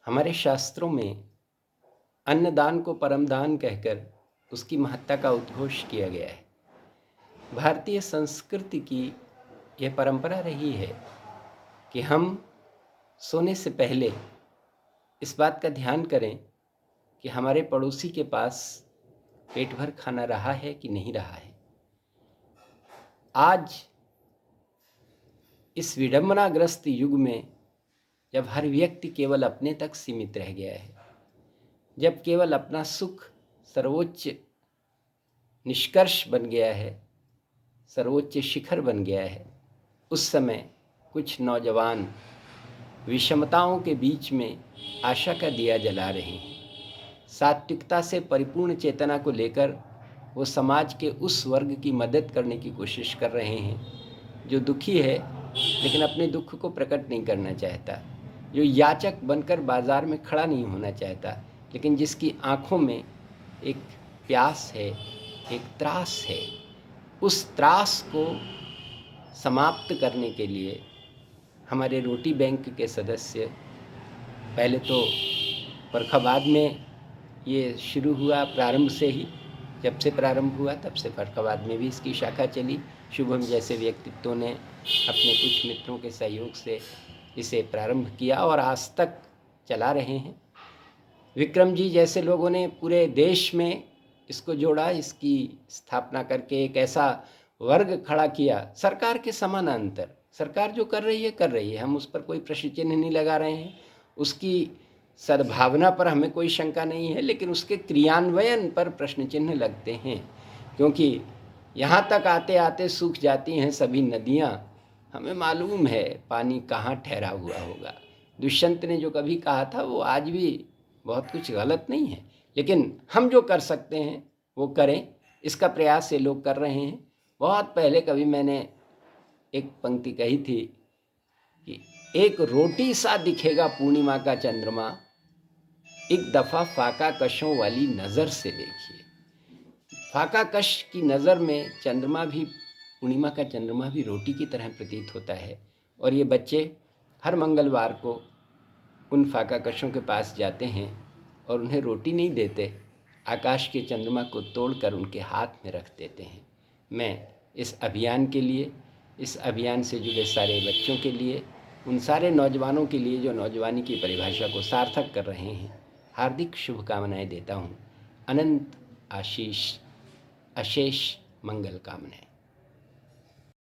हमारे शास्त्रों में अन्नदान को परमदान कहकर उसकी महत्ता का उद्घोष किया गया है। भारतीय संस्कृति की यह परंपरा रही है कि हम सोने से पहले इस बात का ध्यान करें कि हमारे पड़ोसी के पास पेट भर खाना रहा है कि नहीं रहा है। आज इस विडंबनाग्रस्त युग में जब हर व्यक्ति केवल अपने तक सीमित रह गया है, जब केवल अपना सुख सर्वोच्च निष्कर्ष बन गया है, सर्वोच्च शिखर बन गया है, उस समय कुछ नौजवान विषमताओं के बीच में आशा का दिया जला रहे हैं। सात्विकता से परिपूर्ण चेतना को लेकर वो समाज के उस वर्ग की मदद करने की कोशिश कर रहे हैं जो दुखी है लेकिन अपने दुख को प्रकट नहीं करना चाहता, जो याचक बनकर बाजार में खड़ा नहीं होना चाहता, लेकिन जिसकी आंखों में एक प्यास है, एक त्रास है। उस त्रास को समाप्त करने के लिए हमारे रोटी बैंक के सदस्य, पहले तो फर्रुखाबाद में ये शुरू हुआ, प्रारंभ से ही जब से प्रारंभ हुआ तब से फर्रुखाबाद में भी इसकी शाखा चली। शुभम जैसे व्यक्तित्वों ने अपने कुछ मित्रों के सहयोग से इसे प्रारंभ किया और आज तक चला रहे हैं। विक्रम जी जैसे लोगों ने पूरे देश में इसको जोड़ा, इसकी स्थापना करके एक ऐसा वर्ग खड़ा किया सरकार के समानांतर। सरकार जो कर रही है, हम उस पर कोई प्रश्न चिन्ह नहीं लगा रहे हैं, उसकी सद्भावना पर हमें कोई शंका नहीं है, लेकिन उसके क्रियान्वयन पर प्रश्न चिन्ह लगते हैं, क्योंकि यहाँ तक आते आते सूख जाती हैं सभी नदियाँ। हमें मालूम है पानी कहाँ ठहरा हुआ होगा। दुष्यंत ने जो कभी कहा था वो आज भी बहुत कुछ गलत नहीं है, लेकिन हम जो कर सकते हैं वो करें, इसका प्रयास ये लोग कर रहे हैं। बहुत पहले कभी मैंने एक पंक्ति कही थी कि एक रोटी सा दिखेगा पूर्णिमा का चंद्रमा, एक दफ़ा फाका कशों वाली नज़र से देखिए। फाका कश की नज़र में चंद्रमा भी, पूर्णिमा का चंद्रमा भी रोटी की तरह प्रतीत होता है। और ये बच्चे हर मंगलवार को उन फाका कशों के पास जाते हैं और उन्हें रोटी नहीं देते, आकाश के चंद्रमा को तोड़कर उनके हाथ में रख देते हैं। मैं इस अभियान के लिए, इस अभियान से जुड़े सारे बच्चों के लिए, उन सारे नौजवानों के लिए जो नौजवानी की परिभाषा को सार्थक कर रहे हैं, हार्दिक शुभकामनाएं देता हूँ। अनंत आशीष, अशेष मंगल कामनाएं।